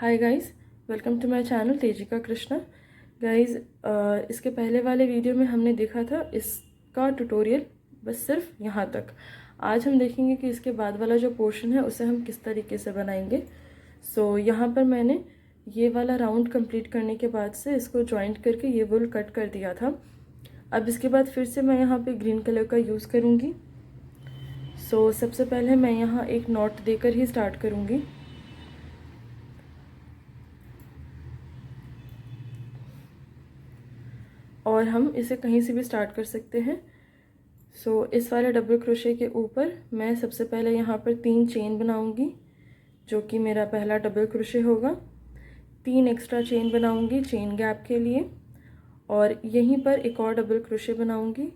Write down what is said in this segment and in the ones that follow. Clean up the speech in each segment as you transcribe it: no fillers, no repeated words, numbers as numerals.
Hi guys, welcome to my channel Tejika Krishna. Guys, इसके पहले वाले वीडियो में हमने देखा था इसका ट्यूटोरियल बस सिर्फ यहाँ तक। आज हम देखेंगे कि इसके बाद वाला जो पोर्शन है उसे हम किस तरीके से बनाएंगे। यहाँ पर मैंने ये वाला राउंड कंप्लीट करने के बाद से इसको जॉइंट करके ये वुल कट कर दिया था। अब इसके बाद फिर से मैं यहाँ पे ग्रीन कलर का यूज़ करूँगी। सबसे पहले मैं यहाँ एक नॉट देकर ही स्टार्ट करूँगी। और हम इसे कहीं से भी स्टार्ट कर सकते हैं। इस वाले डबल क्रोशे के ऊपर मैं सबसे पहले यहाँ पर 3 चेन बनाऊंगी, जो कि मेरा पहला डबल क्रोशे होगा। 3 एक्स्ट्रा चेन बनाऊंगी चेन गैप के लिए, और यहीं पर एक और डबल क्रोशे बनाऊंगी।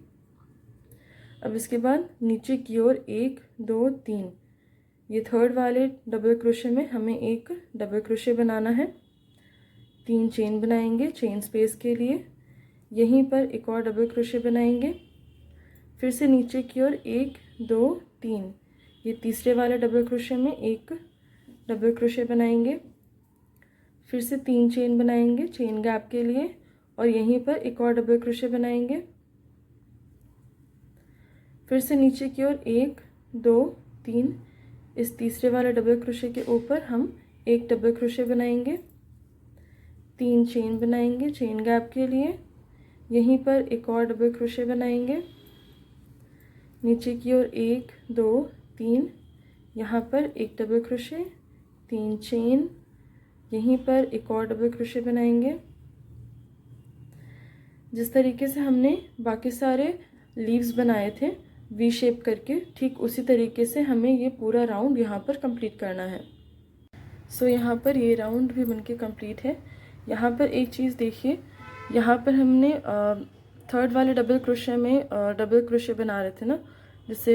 अब इसके बाद नीचे की ओर 1 2 3 ये थर्ड वाले डबल क्रोशे में हमें एक डबल क्रोशे बनाना है। 3 चेन बनाएंगे चेन स्पेस के लिए, यहीं पर एक और डबल क्रोशे बनाएंगे। फिर से नीचे की ओर 1 2 3 ये तीसरे वाले डबल क्रोशे में एक डबल क्रोशे बनाएंगे। फिर से 3 चेन बनाएंगे चेन गैप के लिए, और यहीं पर एक और डबल क्रोशे बनाएंगे। फिर से नीचे की ओर 1 2 3 इस तीसरे वाले डबल क्रोशे के ऊपर हम एक डबल क्रोशे बनाएंगे। 3 चेन बनाएंगे चेन गैप के लिए, यहीं पर एक और डबल क्रोशे बनाएंगे। नीचे की ओर 1 2 3 यहाँ पर एक डबल क्रोशे, 3 चेन, यहीं पर एक और डबल क्रोशे बनाएंगे। जिस तरीके से हमने बाकी सारे लीव्स बनाए थे वी शेप करके, ठीक उसी तरीके से हमें ये पूरा राउंड यहाँ पर कंप्लीट करना है। यहाँ पर ये राउंड भी बनके कंप्लीट है। यहाँ पर एक चीज़ देखिए, यहाँ पर हमने थर्ड वाले डबल क्रोशे में डबल क्रोशे बना रहे थे ना, जैसे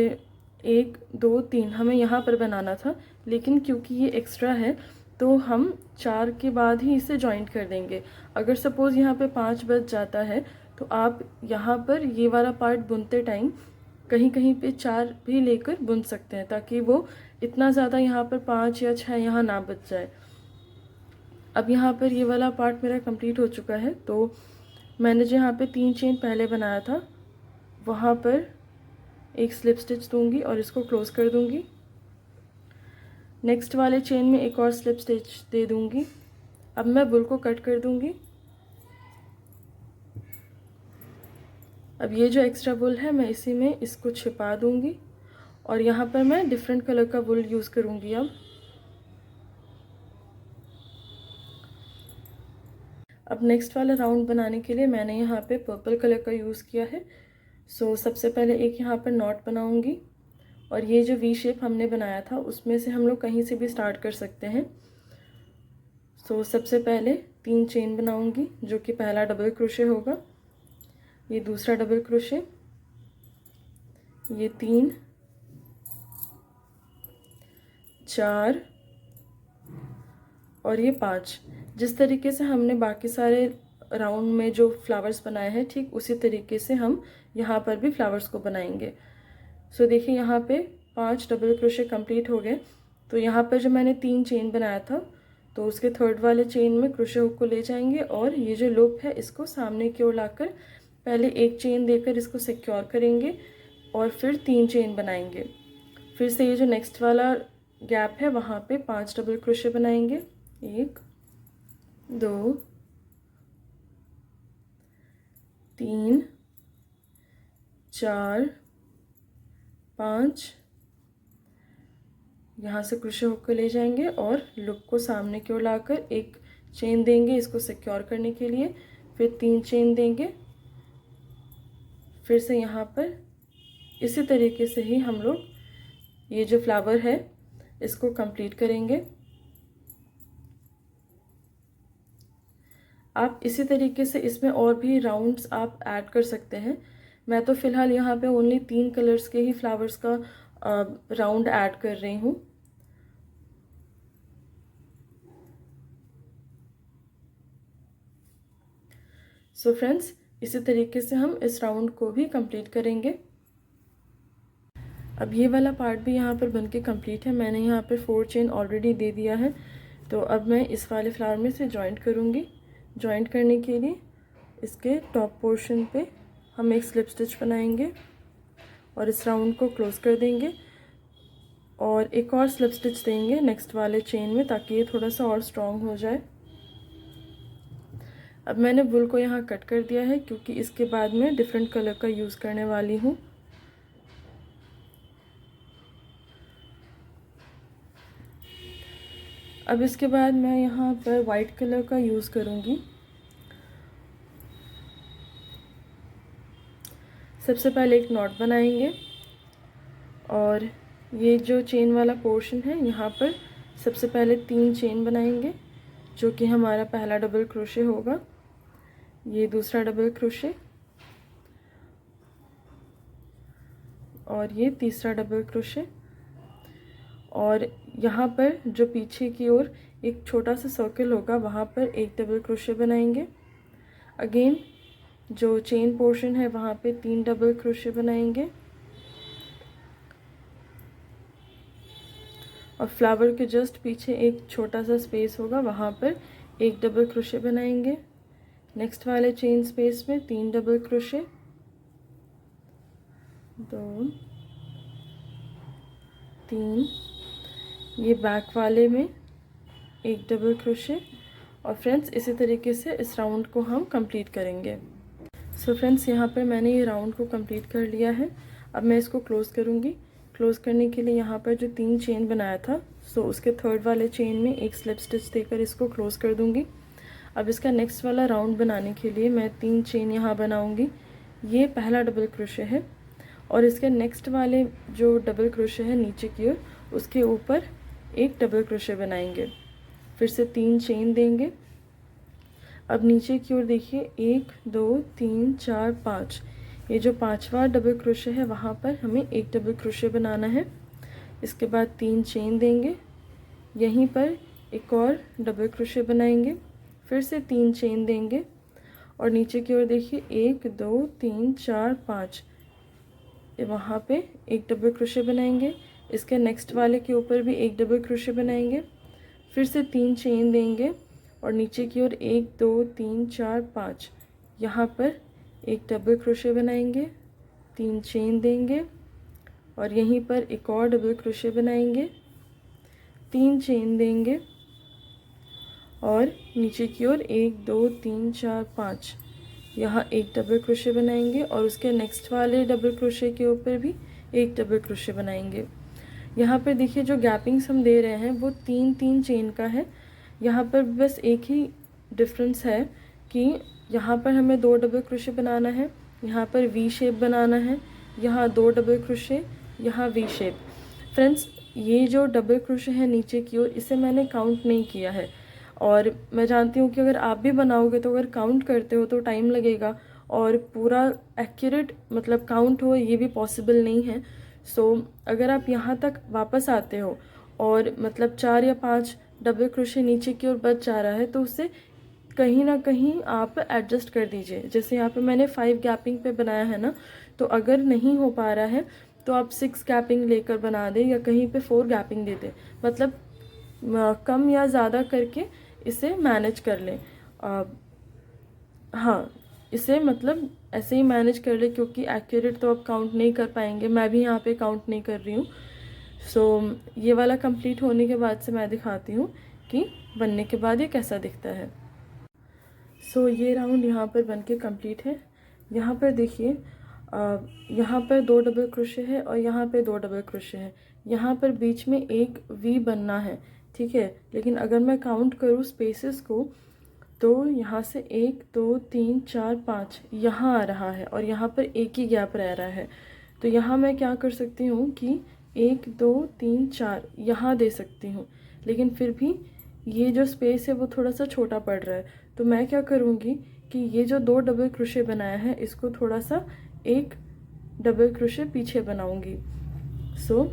1 2 3 हमें यहाँ पर बनाना था, लेकिन क्योंकि ये एक्स्ट्रा है तो हम 4 के बाद ही इसे जॉइंट कर देंगे। अगर सपोज़ यहाँ पे 5 बज जाता है तो आप यहाँ पर ये वाला पार्ट बुनते टाइम कहीं कहीं पे 4 भी लेकर बुन सकते हैं, ताकि वो इतना ज़्यादा यहाँ पर 5 या 6 यहाँ ना बच जाए। अब यहाँ पर ये वाला पार्ट मेरा कंप्लीट हो चुका है, तो मैंने जो यहाँ पे 3 चेन पहले बनाया था वहाँ पर एक स्लिप स्टिच दूंगी और इसको क्लोज कर दूंगी। नेक्स्ट वाले चेन में एक और स्लिप स्टिच दे दूंगी। अब मैं वुल को कट कर दूंगी। अब ये जो एक्स्ट्रा वुल है मैं इसी में इसको छिपा दूंगी, और यहाँ पर मैं डिफरेंट कलर का वुल यूज़ करूँगी। अब नेक्स्ट वाला राउंड बनाने के लिए मैंने यहाँ पे पर्पल कलर का यूज़ किया है। सबसे पहले एक यहाँ पर नॉट बनाऊंगी, और ये जो वी शेप हमने बनाया था उसमें से हम लोग कहीं से भी स्टार्ट कर सकते हैं। सबसे पहले 3 चेन बनाऊंगी, जो कि पहला डबल क्रोशे होगा, ये दूसरा डबल क्रोशे, ये 3 4 और ये 5। जिस तरीके से हमने बाकी सारे राउंड में जो फ्लावर्स बनाए हैं ठीक उसी तरीके से हम यहाँ पर भी फ्लावर्स को बनाएंगे। देखिए यहाँ पे 5 डबल क्रोशे कंप्लीट हो गए। तो यहाँ पर जो मैंने 3 चेन बनाया था तो उसके थर्ड वाले चेन में क्रोशे हुक को ले जाएंगे, और ये जो लूप है इसको सामने की ओर लाकर पहले एक चेन देकर इसको सिक्योर करेंगे, और फिर 3 चेन बनाएंगे। फिर से ये जो नेक्स्ट वाला गैप है वहाँ पे 5 डबल क्रोशे बनाएंगे, 1 2 3 4 5 यहाँ से क्रोशे हुक को ले जाएंगे और लूप को सामने की ओर लाकर एक चेन देंगे इसको सिक्योर करने के लिए, फिर 3 चेन देंगे। फिर से यहाँ पर इसी तरीके से ही हम लोग ये जो फ्लावर है इसको कंप्लीट करेंगे। आप इसी तरीके से इसमें और भी राउंड्स आप ऐड कर सकते हैं। मैं तो फिलहाल यहाँ पे ओनली 3 कलर्स के ही फ्लावर्स का राउंड ऐड कर रही हूँ। फ्रेंड्स, इसी तरीके से हम इस राउंड को भी कंप्लीट करेंगे। अब ये वाला पार्ट भी यहाँ पर बनके कंप्लीट है। मैंने यहाँ पर 4 चेन ऑलरेडी दे दिया है। तो अब मैं इस वाले फ्लावर में से जॉइंट करूँगी। जॉइंट करने के लिए इसके टॉप पोर्शन पे हम एक स्लिप स्टिच बनाएंगे और इस राउंड को क्लोज कर देंगे और एक और स्लिप स्टिच देंगे नेक्स्ट वाले चेन में, ताकि ये थोड़ा सा और स्ट्रॉन्ग हो जाए। अब मैंने वुल को यहाँ कट कर दिया है क्योंकि इसके बाद मैं डिफरेंट कलर का यूज़ करने वाली हूँ। अब इसके बाद मैं यहाँ पर वाइट कलर का यूज़ करूँगी। सबसे पहले एक नॉट बनाएंगे और ये जो चेन वाला पोर्शन है यहाँ पर सबसे पहले 3 चेन बनाएंगे, जो कि हमारा पहला डबल क्रोशे होगा, ये दूसरा डबल क्रोशे और ये तीसरा डबल क्रोशे। और यहाँ पर जो पीछे की ओर एक छोटा सा सर्कल होगा वहाँ पर एक डबल क्रोशे बनाएंगे। अगेन जो चेन पोर्शन है वहाँ पे 3 डबल क्रोशे बनाएंगे और फ्लावर के जस्ट पीछे एक छोटा सा स्पेस होगा वहाँ पर एक डबल क्रोशे बनाएंगे। नेक्स्ट वाले चेन स्पेस में 3 डबल क्रोशे, 2 3, ये बैक वाले में एक डबल क्रोशे। और फ्रेंड्स इसी तरीके से इस राउंड को हम कंप्लीट करेंगे। सो फ्रेंड्स यहाँ पर मैंने ये राउंड को कंप्लीट कर लिया है। अब मैं इसको क्लोज करूँगी। क्लोज करने के लिए यहाँ पर जो 3 चेन बनाया था, सो उसके थर्ड वाले चेन में एक स्लिप स्टिच देकर इसको क्लोज कर दूँगी। अब इसका नेक्स्ट वाला राउंड बनाने के लिए मैं 3 चेन यहाँ बनाऊँगी। ये पहला डबल क्रोशे है और इसके नेक्स्ट वाले जो डबल क्रोशे है नीचे की ओर, उसके ऊपर एक डबल क्रोशे बनाएंगे। फिर से 3 चेन देंगे। अब नीचे की ओर देखिए 1 2 3 4 5, ये जो 5वां डबल क्रोशे है वहाँ पर हमें एक डबल क्रोशे बनाना है। इसके बाद 3 चेन देंगे, यहीं पर एक और डबल क्रोशे बनाएंगे, फिर से 3 चेन देंगे और नीचे की ओर देखिए 1 2 3 4 5, वहाँ पे एक डबल क्रोशे बनाएंगे। इसके नेक्स्ट वाले के ऊपर भी एक डबल क्रोशे बनाएंगे, फिर से 3 चेन देंगे और नीचे की ओर 1 2 3 4 5, यहाँ पर एक डबल क्रोशे बनाएंगे, 3 चेन देंगे और यहीं पर एक और डबल क्रोशे बनाएंगे, 3 चेन देंगे और नीचे की ओर 1 2 3 4 5, यहाँ एक डबल क्रोशे बनाएंगे और उसके नेक्स्ट वाले डबल क्रोशे के ऊपर भी एक डबल क्रोशे बनाएंगे। यहाँ पर देखिए जो गैपिंग्स हम दे रहे हैं वो 3 चेन का है। यहाँ पर बस एक ही डिफरेंस है कि यहाँ पर हमें 2 डबल क्रोशे बनाना है, यहाँ पर वी शेप बनाना है, यहाँ 2 डबल क्रोशे, यहाँ वी शेप। फ्रेंड्स ये जो डबल क्रोशे है नीचे की ओर, इसे मैंने काउंट नहीं किया है और मैं जानती हूँ कि अगर आप भी बनाओगे तो अगर काउंट करते हो तो टाइम लगेगा और पूरा एक्यूरेट मतलब काउंट हो ये भी पॉसिबल नहीं है। सो अगर आप यहाँ तक वापस आते हो और मतलब 4 या 5 डबल क्रोशे नीचे की ओर बच जा रहा है तो उससे कहीं ना कहीं आप एडजस्ट कर दीजिए। जैसे यहाँ पे मैंने 5 गैपिंग पे बनाया है ना, तो अगर नहीं हो पा रहा है तो आप 6 गैपिंग लेकर बना दें या कहीं पे 4 गैपिंग दे दें, मतलब कम या ज़्यादा करके इसे मैनेज कर लें। हाँ, इसे मतलब ऐसे ही मैनेज कर ले क्योंकि एक्यूरेट तो आप काउंट नहीं कर पाएंगे, मैं भी यहाँ पे काउंट नहीं कर रही हूँ। सो ये वाला कंप्लीट होने के बाद से मैं दिखाती हूँ कि बनने के बाद ये कैसा दिखता है। सो ये राउंड यहाँ पर बन के कम्प्लीट है। यहाँ पर देखिए यहाँ पर 2 डबल क्रोशे है और यहाँ पे 2 डबल क्रोशे है। यहाँ पर बीच में एक वी बनना है, ठीक है। लेकिन अगर मैं काउंट करूँ स्पेसेस को तो यहाँ से 1 2 3 4 5 यहाँ आ रहा है और यहाँ पर एक ही गैप रह रहा है। तो यहाँ मैं क्या कर सकती हूँ कि 1 2 3 4 यहाँ दे सकती हूँ, लेकिन फिर भी ये जो स्पेस है वो थोड़ा सा छोटा पड़ रहा है। तो मैं क्या करूँगी कि ये जो 2 डबल क्रोशे बनाया है इसको थोड़ा सा एक डबल क्रोशे पीछे बनाऊँगी। सो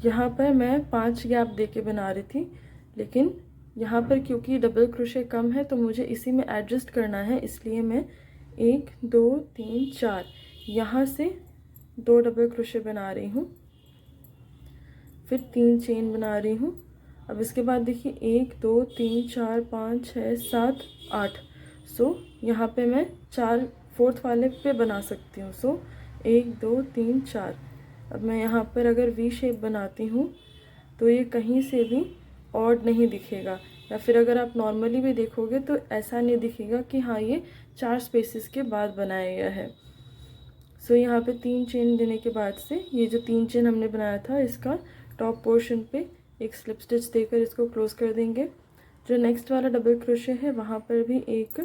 यहाँ पर मैं 5 गैप दे के बना रही थी, लेकिन यहाँ पर क्योंकि डबल क्रोशे कम है तो मुझे इसी में एडजस्ट करना है, इसलिए मैं 1 2 3 4 यहाँ से 2 डबल क्रोशे बना रही हूँ फिर 3 चेन बना रही हूँ। अब इसके बाद देखिए 1 2 3 4 5 6 7 8। सो यहाँ पे मैं 4 वाले पे बना सकती हूँ। सो 1 2 3 4। अब मैं यहाँ पर अगर वी शेप बनाती हूँ तो ये कहीं से भी ऑड नहीं दिखेगा, या फिर अगर आप नॉर्मली भी देखोगे तो ऐसा नहीं दिखेगा कि हाँ ये 4 स्पेसेस के बाद बनाया गया है। सो यहाँ पे 3 चेन देने के बाद से ये जो 3 चेन हमने बनाया था इसका टॉप पोर्शन पे एक स्लिप स्टिच देकर इसको क्लोज कर देंगे। जो नेक्स्ट वाला डबल क्रोशे है वहाँ पर भी एक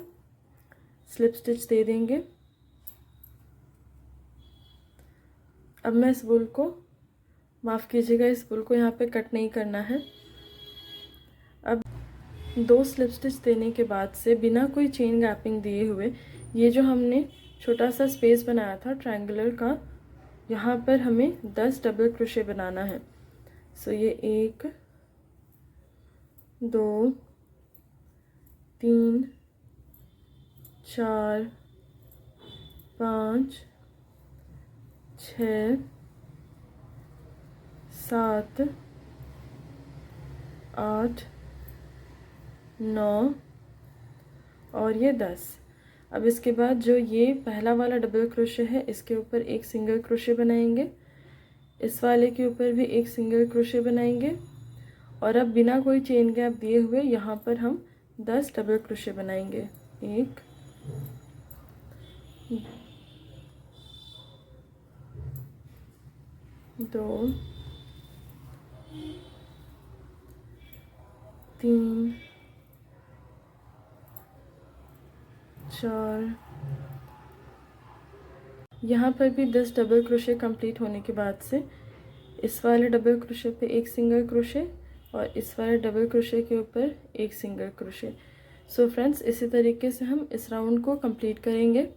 स्लिप स्टिच दे देंगे। अब मैं इस वूल को, माफ़ कीजिएगा, इस वूल को यहाँ पे कट नहीं करना है। अब 2 स्लिप स्टिच देने के बाद से बिना कोई चेन गैपिंग दिए हुए ये जो हमने छोटा सा स्पेस बनाया था ट्रायंगुलर का, यहाँ पर हमें 10 डबल क्रोशे बनाना है। सो ये 1 2 3 4 5 6 7 8 9 और ये 10। अब इसके बाद जो ये पहला वाला डबल क्रोशे है इसके ऊपर एक सिंगल क्रोशे बनाएंगे, इस वाले के ऊपर भी एक सिंगल क्रोशे बनाएंगे, और अब बिना कोई चेन गैप दिए हुए यहाँ पर हम 10 डबल क्रोशे बनाएंगे। 1 2 3 4। यहाँ पर भी 10 डबल क्रोशे कंप्लीट होने के बाद से इस वाले डबल क्रोशे पे एक सिंगल क्रोशे और इस वाले डबल क्रोशे के ऊपर एक सिंगल क्रोशे। सो फ्रेंड्स, इसी तरीके से हम इस राउंड को कंप्लीट करेंगे।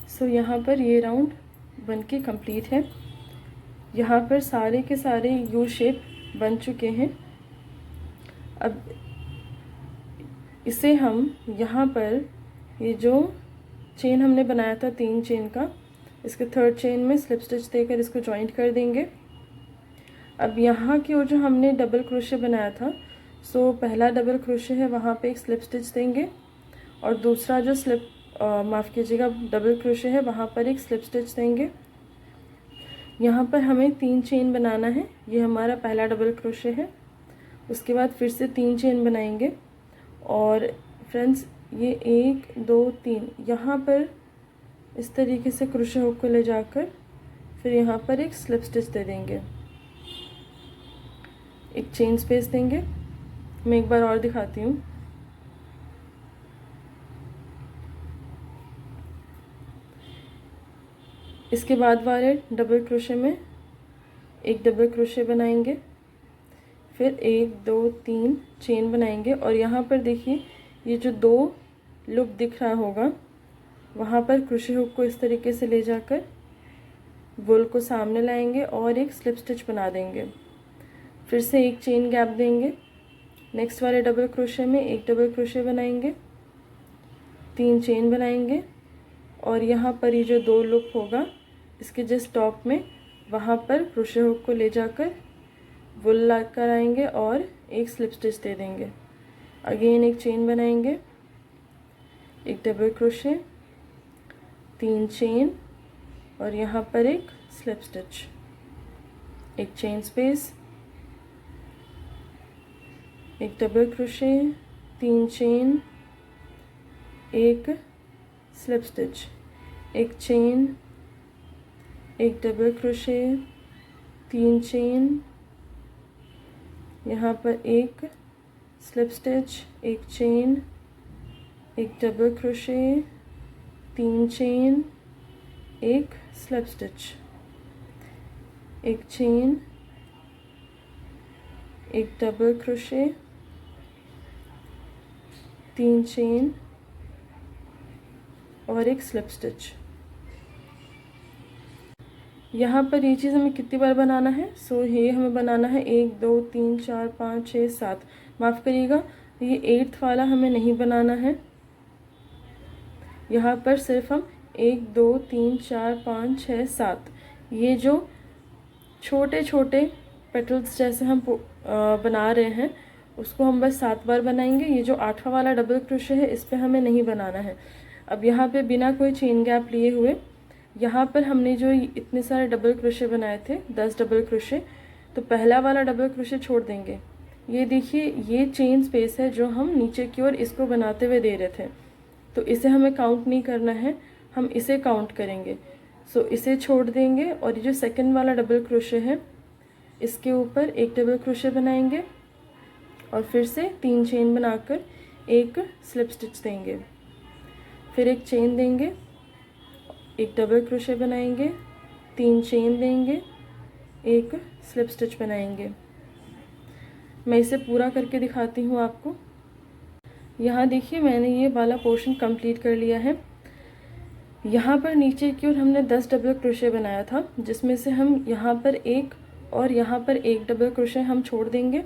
सो यहाँ पर ये राउंड बनके कंप्लीट है। यहाँ पर सारे के सारे यू शेप बन चुके हैं। अब इसे हम यहाँ पर ये जो चेन हमने बनाया था 3 चेन का, इसके 3rd चेन में स्लिप स्टिच देकर इसको जॉइंट कर देंगे। अब यहाँ की ओर जो हमने डबल क्रोशे बनाया था, सो पहला डबल क्रोशे है वहाँ पे एक स्लिप स्टिच देंगे, और दूसरा जो माफ़ कीजिएगा डबल क्रोशे है वहाँ पर एक स्लिप स्टिच देंगे। यहाँ पर हमें 3 चेन बनाना है। ये हमारा पहला डबल क्रोशे है। उसके बाद फिर से 3 चेन बनाएंगे, और फ्रेंड्स ये 1 2 3 यहाँ पर इस तरीके से क्रोशे हुक को ले जाकर फिर यहाँ पर एक स्लिप स्टिच दे देंगे, एक चेन स्पेस देंगे। मैं एक बार और दिखाती हूँ। इसके बाद वाले डबल क्रोशे में एक डबल क्रोशे बनाएंगे, फिर 1 2 3 चेन बनाएंगे, और यहाँ पर देखिए ये जो 2 लूप दिख रहा होगा वहाँ पर क्रोशे हुक को इस तरीके से ले जाकर वूल को सामने लाएंगे और एक स्लिप स्टिच बना देंगे। फिर से एक चेन गैप देंगे, नेक्स्ट वाले डबल क्रोशे में एक डबल क्रोशे बनाएंगे, 3 चेन बनाएंगे, और यहाँ पर ये जो 2 लूप होगा इसके जस्ट टॉप में वहाँ पर क्रोशे हुक को ले जाकर वूल ला कर आएंगे और एक स्लिप स्टिच दे देंगे। अगेन एक चेन बनाएंगे, एक डबल क्रोशे, 3 चेन, और यहाँ पर एक स्लिप स्टिच, एक चेन स्पेस, एक डबल क्रोशे, 3 चेन, एक स्लिप स्टिच, एक चेन, एक डबल क्रोशे, 3 चेन, यहाँ पर एक स्लिप स्टिच, एक चेन, एक डबल क्रोशे, 3 चेन, एक स्लिप स्टिच, एक चेन, एक डबल क्रोशे, 3 चेन और एक स्लिप स्टिच। यहाँ पर ये चीज़ हमें कितनी बार बनाना है? सो ये हमें बनाना है 1 2 3 4 5 6 7। माफ़ करिएगा, ये 8th वाला हमें नहीं बनाना है। यहाँ पर सिर्फ हम 1 2 3 4 5 6 7 ये जो छोटे छोटे पेटल्स जैसे हम बना रहे हैं उसको हम बस 7 बार बनाएंगे। ये जो 8वां वाला डबल क्रोशे है इस पे हमें नहीं बनाना है। अब यहाँ पे बिना कोई चेन गैप लिए हुए यहाँ पर हमने जो इतने सारे डबल क्रोशे बनाए थे 10 डबल क्रोशे, तो पहला वाला डबल क्रोशे छोड़ देंगे। ये देखिए ये चेन स्पेस है जो हम नीचे की ओर इसको बनाते हुए दे रहे थे, तो इसे हमें काउंट नहीं करना है, हम इसे काउंट करेंगे। सो इसे छोड़ देंगे और ये जो सेकंड वाला डबल क्रोशे है इसके ऊपर एक डबल क्रोशे बनाएंगे और फिर से 3 चेन बनाकर एक स्लिप स्टिच देंगे, फिर एक चेन देंगे, एक डबल क्रोशे बनाएंगे, 3 चेन देंगे, एक स्लिप स्टिच बनाएंगे। मैं इसे पूरा करके दिखाती हूँ आपको। यहाँ देखिए मैंने ये वाला पोर्शन कंप्लीट कर लिया है। यहाँ पर नीचे की ओर हमने 10 डबल क्रोशे बनाया था, जिसमें से हम यहाँ पर एक और यहाँ पर एक डबल क्रोशे हम छोड़ देंगे।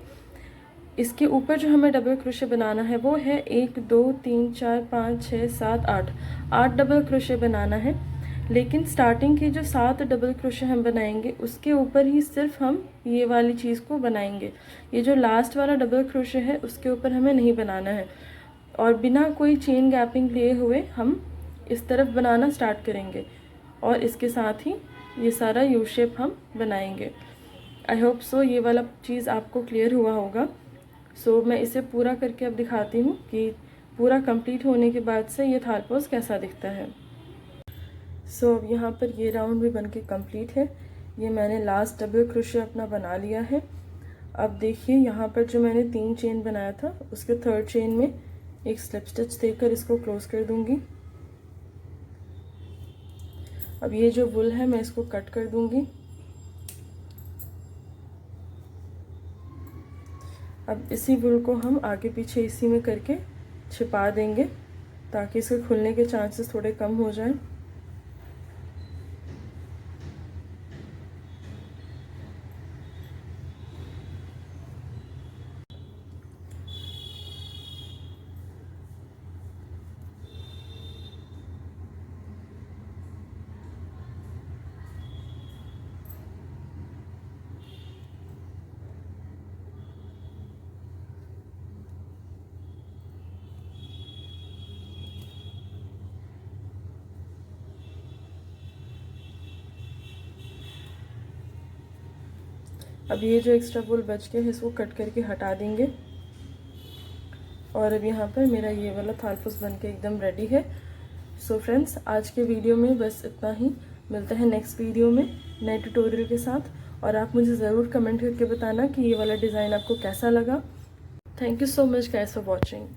इसके ऊपर जो हमें डबल क्रोशे बनाना है वो है 1 2 3 4 5 6 7 8 डबल क्रोशे बनाना है। लेकिन स्टार्टिंग के जो 7 डबल क्रोशे हम बनाएंगे उसके ऊपर ही सिर्फ हम ये वाली चीज़ को बनाएंगे। ये जो लास्ट वाला डबल क्रोशे है उसके ऊपर हमें नहीं बनाना है और बिना कोई चेन गैपिंग लिए हुए हम इस तरफ बनाना स्टार्ट करेंगे और इसके साथ ही ये सारा यू शेप हम बनाएंगे। आई होप सो ये वाला चीज़ आपको क्लियर हुआ होगा। सो मैं इसे पूरा करके अब दिखाती हूँ कि पूरा कंप्लीट होने के बाद से ये थाल पोज कैसा दिखता है। सो अब यहाँ पर ये राउंड भी बनके कंप्लीट है। ये मैंने लास्ट डबल क्रोशे अपना बना लिया है। अब देखिए यहाँ पर जो मैंने 3 चेन बनाया था उसके 3rd चेन में एक स्लिप स्टिच देकर इसको क्लोज कर दूंगी। अब ये जो वुल है मैं इसको कट कर दूंगी। अब इसी वुल को हम आगे पीछे इसी में करके छिपा देंगे ताकि इसके खुलने के चांसेस थोड़े कम हो जाएं। अब ये जो एक्स्ट्रा वुल बच गया है इसको कट करके हटा देंगे और अब यहाँ पर मेरा ये वाला थाल पोज बन के एकदम रेडी है। सो फ्रेंड्स आज के वीडियो में बस इतना ही। मिलता है नेक्स्ट वीडियो में नए ट्यूटोरियल के साथ और आप मुझे ज़रूर कमेंट करके बताना कि ये वाला डिज़ाइन आपको कैसा लगा। Thank you so much guys for watching.